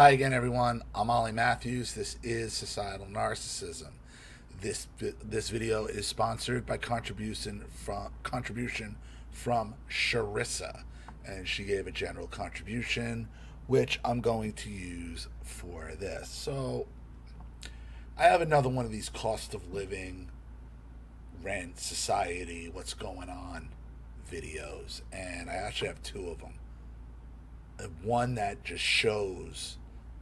Hi again, everyone. I'm Ollie Matthews. This is Societal Narcissism. This video is sponsored by contribution from Sharissa, and she gave a general contribution, which I'm going to use for this. So, I have another one of these cost of living, rent, society, what's going on videos, and I actually have two of them. One that just shows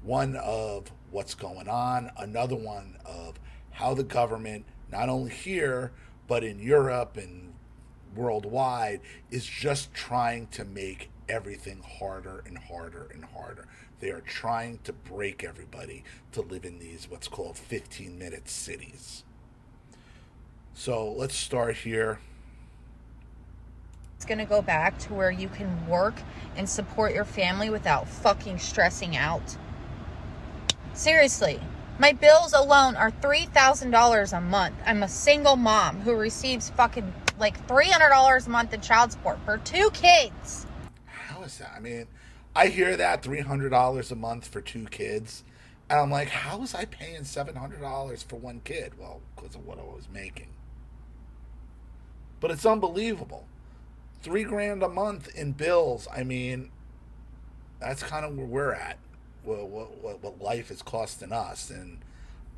one of what's going on, another one of how the government, not only here but in Europe and worldwide, is just trying to make everything harder and harder and harder. They are trying to break everybody to live in these what's called 15-minute cities. So let's start here. It's going to go back to where you can work and support your family without fucking stressing out. Seriously, my bills alone are $3,000 a month. I'm a single mom who receives fucking like $300 a month in child support for 2 kids. How is that? I mean, I hear that $300 a month for 2 kids, and I'm like, how was I paying $700 for 1 kid? Well, because of what I was making. But it's unbelievable. $3,000 a month in bills. I mean, that's kind of where we're at. What life is costing us, and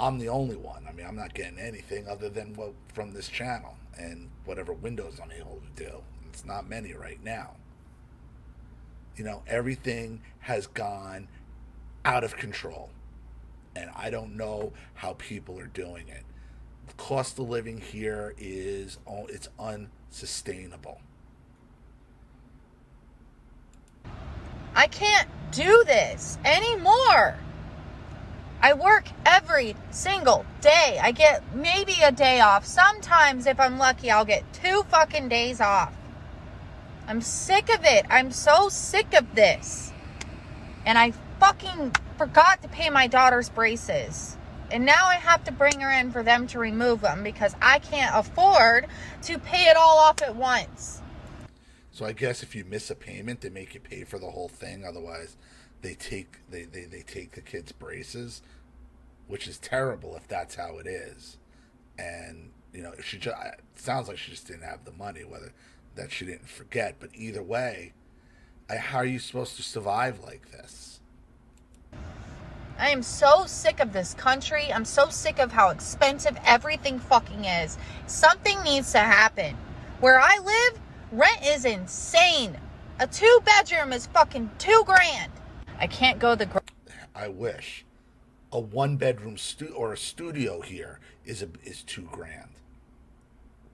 I'm the only one. I mean, I'm not getting anything other than from this channel and whatever windows I'm able to do. It's not many right now. You know, everything has gone out of control, and I don't know how people are doing it. The cost of living here it's unsustainable. I can't do this anymore. I work every single day. I get maybe a day off. Sometimes, if I'm lucky, I'll get 2 fucking days off. I'm sick of it. I'm so sick of this. And I fucking forgot to pay my daughter's braces. And now I have to bring her in for them to remove them because I can't afford to pay it all off at once. So I guess if you miss a payment, they make you pay for the whole thing. Otherwise, they take the kid's braces, which is terrible if that's how it is. And you know, if it sounds like she just didn't have the money, whether that she didn't forget. But either way, how are you supposed to survive like this? I am so sick of this country. I'm so sick of how expensive everything fucking is. Something needs to happen. Where I live, rent is insane. A 2-bedroom is fucking $2,000. I can't go I wish. A 1-bedroom or a studio here is $2,000.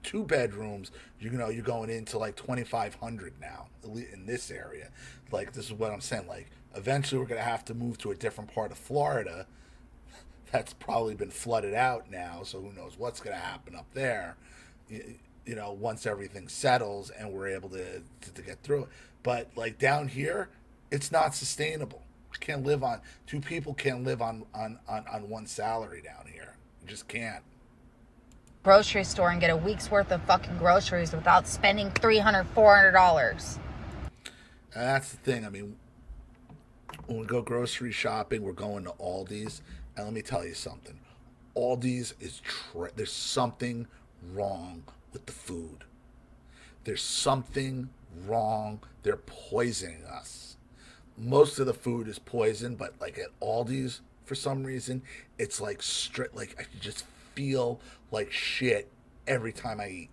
2 bedrooms, you're going into like $2,500 now in this area. Like, this is what I'm saying. Like, eventually we're gonna have to move to a different part of Florida. That's probably been flooded out now, so who knows what's gonna happen up there. You know, once everything settles and we're able to get through it. But like down here, it's not sustainable. Can't live on 2 people can't live on one salary down here. You just can't. Grocery store and get a week's worth of fucking groceries without spending $300, $400. And that's the thing. I mean, when we go grocery shopping, we're going to Aldi's, and let me tell you something. Aldi's is there's something wrong with the food. There's something wrong. They're poisoning us. Most of the food is poison, but like at Aldi's, for some reason, it's like like I just feel like shit every time I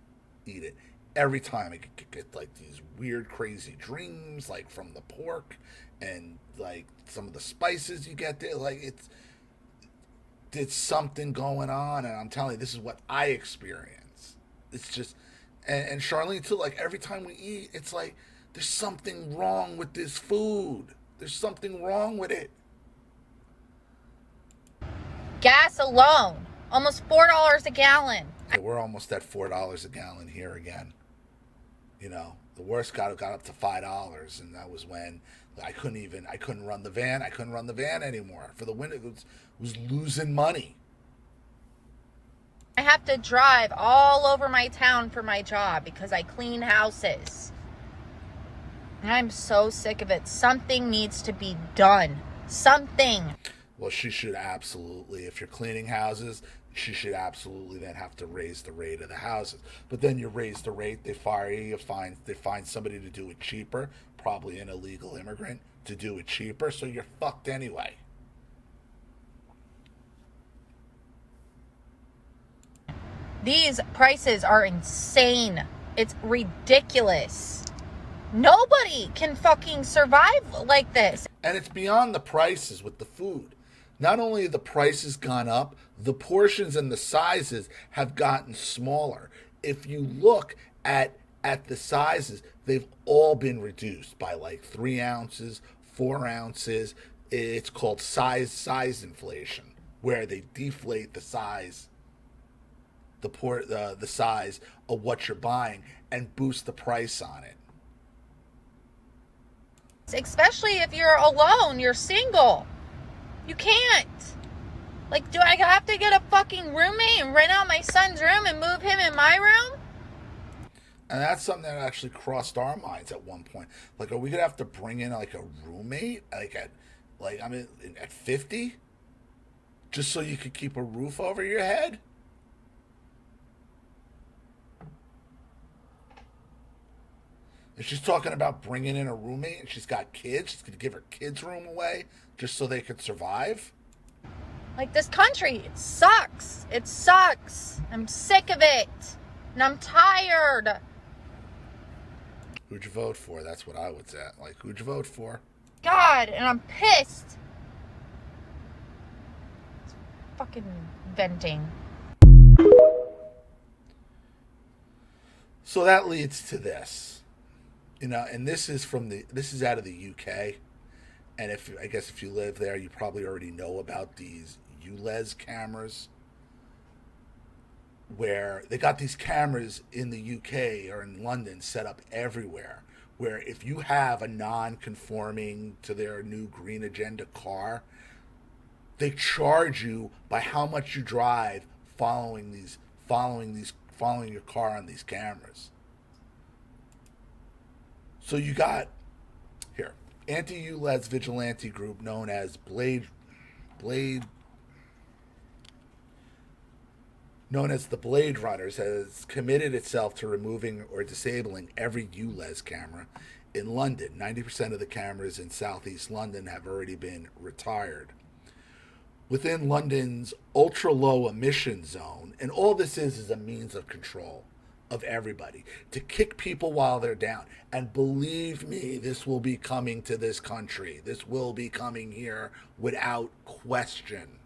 eat it. Every time I get like these weird, crazy dreams, like from the pork and like some of the spices you get there. Like it's something going on, and I'm telling you, this is what I experience. It's just, and Charlene too. Like every time we eat, it's like there's something wrong with this food. There's something wrong with it. Gas alone, almost $4 a gallon. Okay, we're almost at $4 a gallon here again. You know, the worst got up to $5, and that was when I couldn't run the van. I couldn't run the van anymore for the winter. It was losing money. I have to drive all over my town for my job because I clean houses. And I'm so sick of it. Something needs to be done. something. Well, she should absolutely, if you're cleaning houses, she should absolutely then have to raise the rate of the houses. But then you raise the rate, they fire you, they find somebody to do it cheaper, probably an illegal immigrant to do it cheaper, so you're fucked anyway. These prices are insane. It's ridiculous. Nobody can fucking survive like this. And it's beyond the prices with the food. Not only have the prices gone up, the portions and the sizes have gotten smaller. If you look at the sizes, they've all been reduced by like 3 ounces, 4 ounces. It's called size inflation, where they deflate the size, the size of what you're buying and boost the price on it. Especially if you're alone, you're single. You can't. Like, do I have to get a fucking roommate and rent out my son's room and move him in my room? And that's something that actually crossed our minds at one point. Like, are we gonna have to bring in like a roommate, at 50, just so you could keep a roof over your head? And she's talking about bringing in a roommate, and she's got kids. She's gonna give her kids' room away just so they could survive. Like, this country, it sucks. It sucks. I'm sick of it. And I'm tired. Who'd you vote for? That's what I would say. Like, who'd you vote for? God, and I'm pissed. It's fucking venting. So that leads to this. And this is out of the UK. And if you live there, you probably already know about these ULEZ cameras, where they got these cameras in the UK or in London set up everywhere, where if you have a non-conforming to their new green agenda car, they charge you by how much you drive following your car on these cameras. So you got here anti-ULEZ vigilante group known as known as the Blade Runners, has committed itself to removing or disabling every ULEZ camera in London. 90% of the cameras in southeast London have already been retired. Within London's ultra-low emission zone, and all this is a means of control of everybody, to kick people while they're down. And believe me, this will be coming to this country. This will be coming here without question.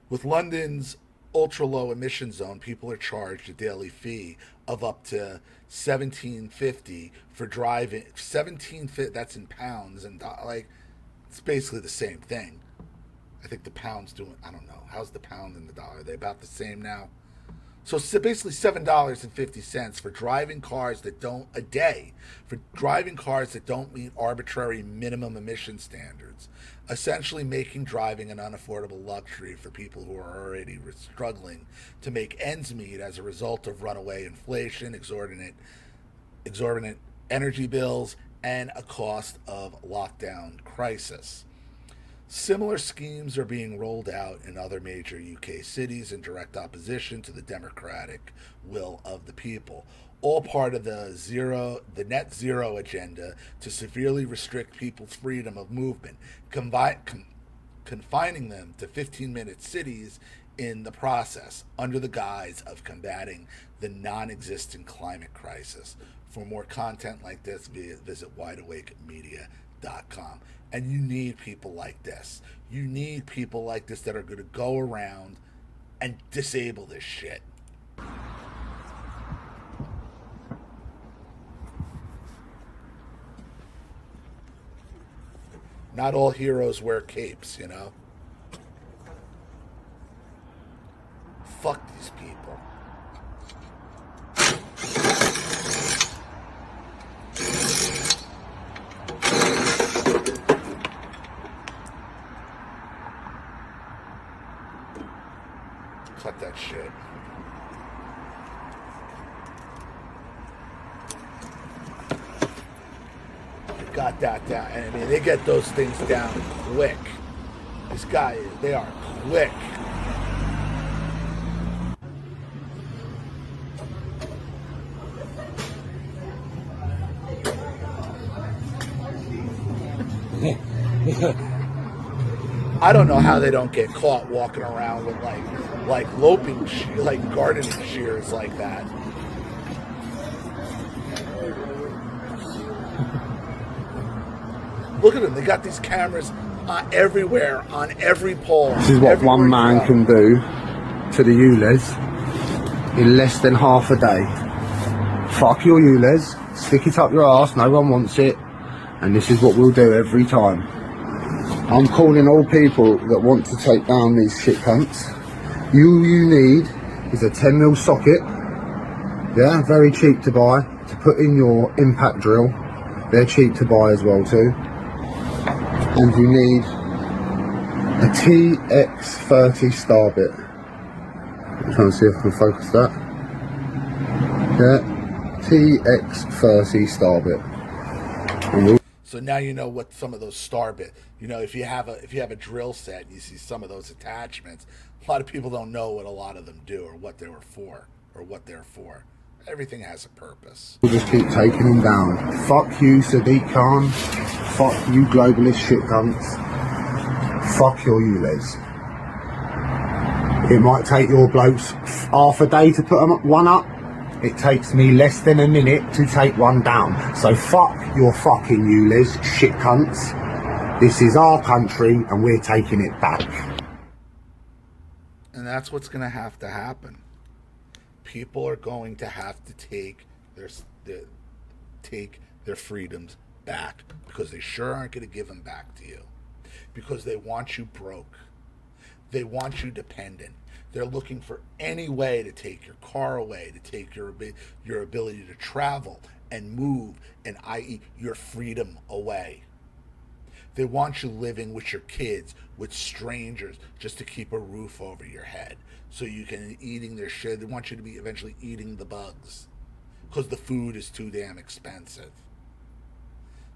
With London's ultra-low emission zone, people are charged a daily fee of up to $17.50 for driving. $17.50, that's in pounds, and it's basically the same thing. I think the pound's doing, I don't know. How's the pound and the dollar? Are they about the same now? So it's basically $7.50 for driving cars that don't meet arbitrary minimum emission standards, essentially making driving an unaffordable luxury for people who are already struggling to make ends meet as a result of runaway inflation, exorbitant energy bills, and a cost of lockdown crisis. Similar schemes are being rolled out in other major UK cities in direct opposition to the democratic will of the people, all part of the net zero agenda to severely restrict people's freedom of movement, confining them to 15-minute cities in the process, under the guise of combating the non-existent climate crisis. For more content like this, visit wideawakemedia.com. And you need people like this. You need people like this that are going to go around and disable this shit. Not all heroes wear capes, you know? Fuck these people. Cut that shit. You get that down. And I mean, they get those things down quick. This guy, they are quick. I don't know how they don't get caught walking around with like loping, like gardening shears like that. Look at them. They got these cameras everywhere, on every pole. This is what one man can do to the ULEZ in less than half a day. Fuck your ULEZ, stick it up your arse, no one wants it, and this is what we'll do every time. I'm calling all people that want to take down these shit cunts. You need is a 10mm socket, yeah, very cheap to buy, to put in your impact drill. They're cheap to buy as well too. And you need a TX30 star bit. I'm trying to see if I can focus that. Yeah, TX30 star bit. So now you know what some of those star bit. You know, if you have a drill set, and you see some of those attachments. A lot of people don't know what a lot of them do, or what they were for, or what they're for. Everything has a purpose. We'll just keep taking them down. Fuck you, Sadiq Khan. Fuck you, globalist shit cunts. Fuck your ULEZ. It might take your blokes half a day to put one up. It takes me less than a minute to take one down. So fuck your fucking ULEZ, shit cunts. This is our country and we're taking it back. And that's what's going to happen. People are going to have to take their freedoms back, because they sure aren't going to give them back to you, because they want you broke. They want you dependent. They're looking for any way to take your car away, to take your ability to travel and move, and i.e. your freedom away. They want you living with your kids, with strangers, just to keep a roof over your head, so you can eating their shit. They want you to be eventually eating the bugs, because the food is too damn expensive.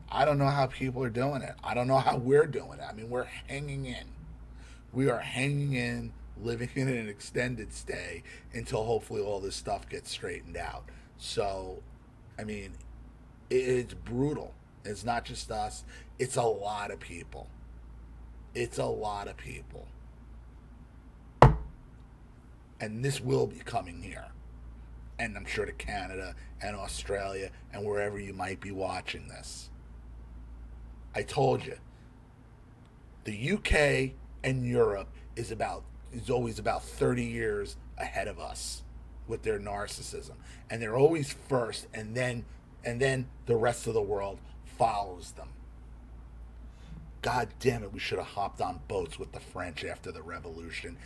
I don't know how people are doing it. I don't know how we're doing it. I mean, we're hanging in. We are hanging in, living in an extended stay until hopefully all this stuff gets straightened out. So, I mean, it's brutal. It's not just us. It's a lot of people. It's a lot of people. And this will be coming here. And I'm sure to Canada and Australia and wherever you might be watching this. I told you, the UK and Europe is always about 30 years ahead of us with their narcissism. And they're always first, and then the rest of the world follows them. God damn it, we should have hopped on boats with the French after the revolution,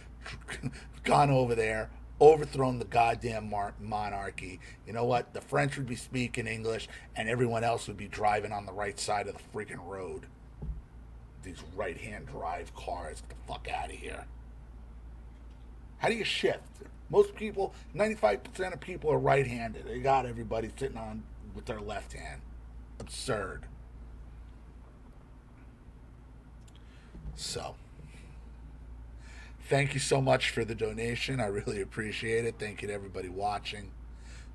gone over there, overthrown the goddamn monarchy. You know what? The French would be speaking English, and everyone else would be driving on the right side of the freaking road. These right-hand drive cars, get the fuck out of here. How do you shift? Most people, 95% of people are right-handed. They got everybody sitting on with their left hand. Absurd. So, thank you so much for the donation. I really appreciate it. Thank you to everybody watching.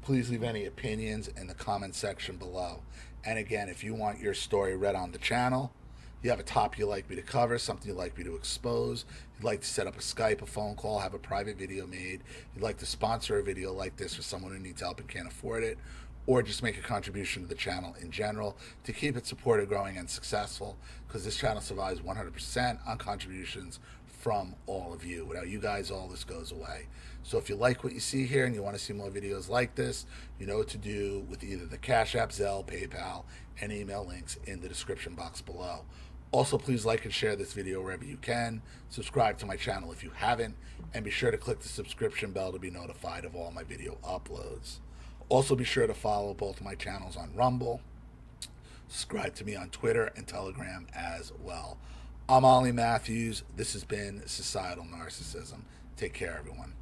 Please leave any opinions in the comment section below. And again, if you want your story read on the channel, you have a topic you'd like me to cover, something you'd like me to expose, you'd like to set up a Skype, a phone call, have a private video made, you'd like to sponsor a video like this for someone who needs help and can't afford it, or just make a contribution to the channel in general to keep it supported, growing, and successful, because this channel survives 100% on contributions from all of you. Without you guys, all this goes away. So if you like what you see here and you want to see more videos like this, you know what to do with either the Cash App, Zelle, PayPal, and email links in the description box below. Also, please like and share this video wherever you can. Subscribe to my channel if you haven't, and be sure to click the subscription bell to be notified of all my video uploads. Also, be sure to follow both my channels on Rumble. Subscribe to me on Twitter and Telegram as well. I'm Ollie Matthews. This has been Societal Narcissism. Take care, everyone.